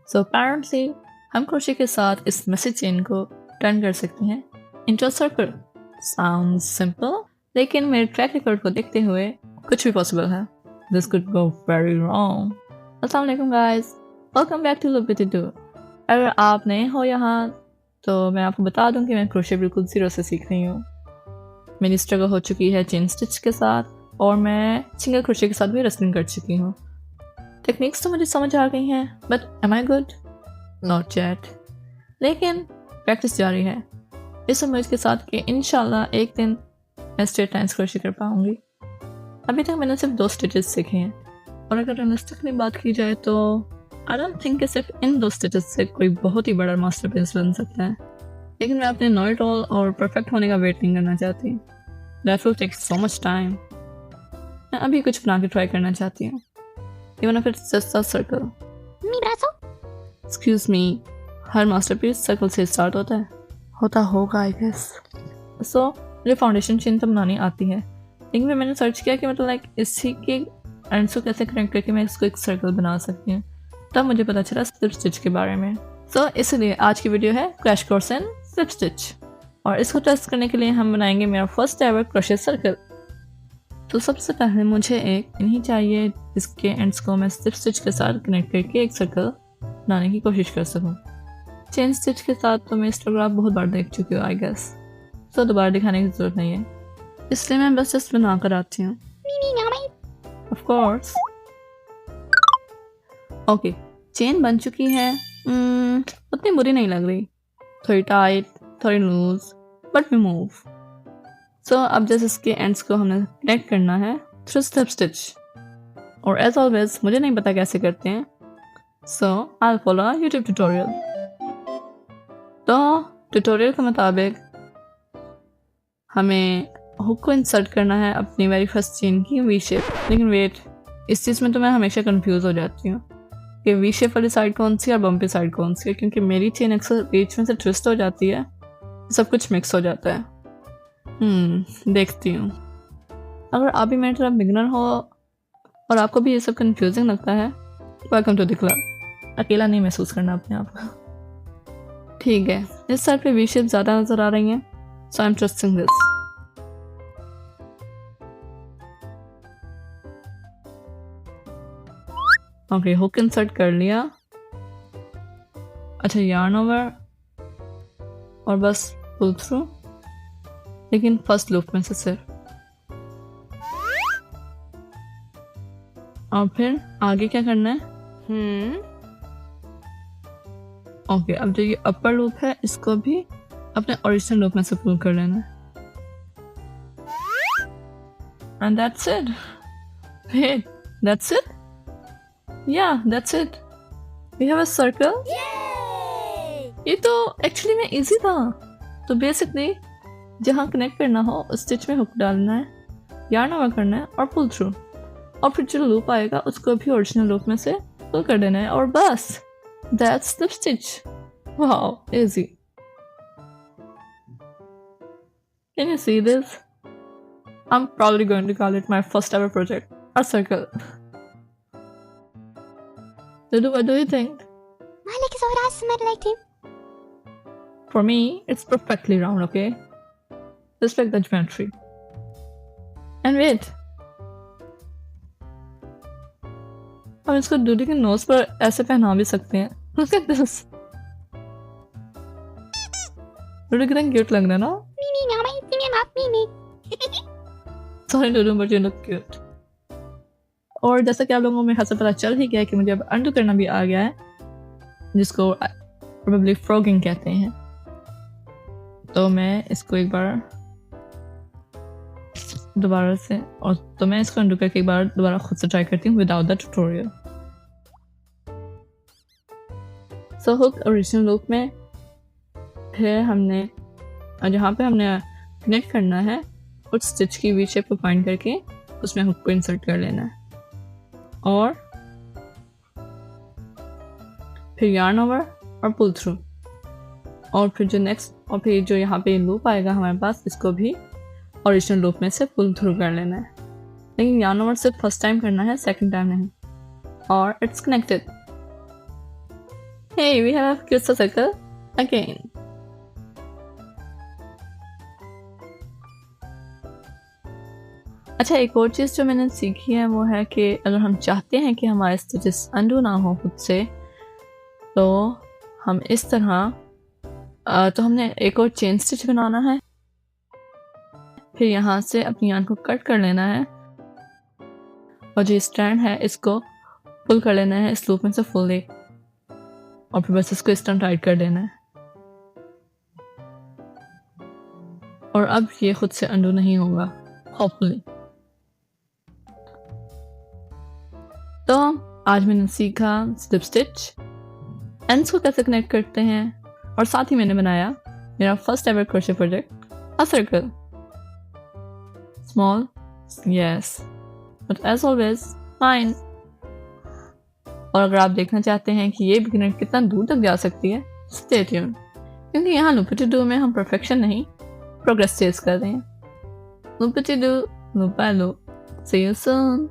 So apparently हम crochet के साथ इस मैसेज चेन को टर्न कर सकते हैं into a circle. Sounds simple, लेकिन मेरे ट्रैक रिकॉर्ड को देखते हुए कुछ भी पॉसिबल है। This could go very wrong. अस्सलाम वालेकुम guys, welcome back to look with do. अगर आप नए हो यहाँ तो मैं आपको बता दूं कि मैं क्रोशे बिल्कुल ज़ीरो से सीख रही हूँ। मेरी स्ट्रगल हो चुकी है चेन स्टिच के साथ और मैं सिंगल क्रोशे के साथ भी रेसलिंग कर चुकी हूँ। टेक्निक्स तो मुझे समझ आ गई हैं, but am I good? Not yet. लेकिन प्रैक्टिस जारी है इस उम्मीद के साथ कि इंशाल्लाह एक दिन मैं स्ट्रेट लाइन्स क्रोशे कर पाऊंगी। अभी तक मैंने सिर्फ 2 स्टिचेस सीखे हैं और अगर रियलिस्टिकली बात की जाए तो आई डोंट थिंक कि सिर्फ इन 2 स्टिचेस से कोई बहुत ही बड़ा मास्टरपीस बन सकता है। लेकिन मैं अपने नो इट ऑल और परफेक्ट होने का वेट नहीं करना चाहती। That will take so much time. मैं अभी कुछ बना के ट्राई करना चाहती हूँ, even if it's just a circle. Excuse me, हर मास्टरपीस सर्कल से स्टार्ट होता है? होता होगा आई गेस। सो मुझे फाउंडेशन चेन तो बनानी आती है, लेकिन फिर मैंने सर्च किया कि मतलब लाइक इसी के एंड्स को कैसे कनेक्ट करके मैं इसको एक सर्कल बना सकती हूँ। तब मुझे पता चला स्लिप स्टिच के बारे में। सो इसलिए आज की वीडियो है crash course in slip stitch, और इसको टेस्ट करने के लिए हम बनाएंगे मेरा फर्स्ट एवर क्रोशे सर्कल। तो सबसे पहले मुझे एक पिन चाहिए जिसके एंड्स को मैं स्लिप स्टिच के साथ कनेक्ट करके एक सर्कल बनाने की कोशिश कर सकूँ। चेन स्टिच के साथ तो मैं इस आप बहुत बार देख चुकी हूँ आई गेस, तो दोबारा दिखाने की जरूरत नहीं है, इसलिए मैं बस जस्ट बना कर आती हूँ। Of course. ओके, चेन बन चुकी है। उतनी बुरी नहीं लग रही, थोड़ी टाइट थोड़ी लूज, बट वी मूव। सो अब जैसे इसके एंड्स को हमने कनेक्ट करना है थ्रू स्लिप स्टिच, और एज ऑलवेज मुझे नहीं पता कैसे करते हैं, so I follow YouTube tutorial. तो ट्यूटोरियल के मुताबिक हमें हुक को इंसर्ट करना है अपनी वेरी फर्स्ट चेन की वी शेप। लेकिन वेट, इस चीज़ में तो मैं हमेशा कंफ्यूज हो जाती हूँ कि वी शेप वाली साइड कौन सी और बम्पी साइड कौन सी है, क्योंकि मेरी चेन अक्सर बीच में से ट्विस्ट हो जाती है, सब कुछ मिक्स हो जाता है। देखती हूँ। अगर आप भी मेरी तरह बिगनर हो और आपको भी ये सब कंफ्यूजिंग लगता है, वेलकम टू द क्लब। अकेला नहीं महसूस करना अपने आप को। ठीक है, इस साइड पे वी शेप ज़्यादा नज़र आ रही हैं, so I am trusting this. Okay, hook insert कर लिया। अच्छा, यार्न ओवर और बस पुल थ्रू, लेकिन फर्स्ट लूप में से सिर्फ। और फिर आगे क्या करना है? ओके, अब जो ये अपर लूप है इसको भी अपने ओरिजिनल लूप में से पुल कर लेना है। And that's it. Wait, that's it? Yeah, that's it. We have a circle. ये तो एक्चुअली में इजी था। तो बेसिकली जहाँ कनेक्ट करना हो उस स्टिच में हुक डालना है, यार्न ओवर करना है और पुल थ्रू, और फिर जो लूप आएगा उसको भी ओरिजिनल लूप में से पुल कर देना है, और बस that's the stitch. Wow, easy. Can you see this? I'm probably going to call it my first ever project, a circle. What do you think? Malik is over awesome at like him. For me, it's perfectly round, okay? Just like the geometry. And wait. हम इसको डूडी के knows पर ऐसे पहना भी सकते हैं। Look at this. Dudi कितना क्यूट लग रहा है ना? Sorry Dudu, but you look cute. और जैसा कि आप लोगों को मेरे हाथ से पता चल ही गया है कि मुझे अब अंडू करना भी आ गया है, जिसको प्रोबेबली फ्रॉगिंग कहते हैं। तो मैं इसको एक बार दोबारा से, और तो मैं इसको अंडू करके एक बार दोबारा खुद से ट्राई करती हूँ without the tutorial. So hook original loop में, फिर हमने जहाँ पे हमने कनेक्ट करना है उस स्टिच की वी शेप को फाइंड करके उसमें हुक को इंसर्ट कर लेना है, और फिर यार्न ओवर और पुल थ्रू, और फिर जो नेक्स्ट, और फिर जो यहाँ पे लूप आएगा हमारे पास, इसको भी ओरिजिनल लूप में से पुल थ्रू कर लेना है। लेकिन यार्न ओवर सिर्फ फर्स्ट टाइम करना है, सेकंड टाइम नहीं, और it's connected. Hey, we have a crystal circle again. अच्छा, एक और चीज़ जो मैंने सीखी है वो है कि अगर हम चाहते हैं कि हमारे स्टिचेस अंडू ना हो खुद से, तो हम इस तरह तो हमने एक और चेन स्टिच बनाना है, फिर यहाँ से अपनी यान को कट कर लेना है और जो स्टैंड है इसको पुल कर लेना है इस लूप में से फुल्ली, और फिर बस इसको इस तरह टाइट कर देना है। और अब ये खुद से अंडू नहीं होगा, होपफुली। तो आज मैंने सीखा स्लिप स्टिच, एंड्स को कैसे कनेक्ट करते हैं, और साथ ही मैंने बनाया मेरा first ever crochet project, a circle. Small, yes, but as always fine. और अगर आप देखना चाहते हैं कि ये बिगिनर कितना दूर तक जा सकती है, स्टे ट्यून, क्योंकि यहाँ लूपिटी-डू में हम परफेक्शन नहीं, प्रोग्रेस चेज कर रहे हैं। Loopity doo, loop by loop. See you soon.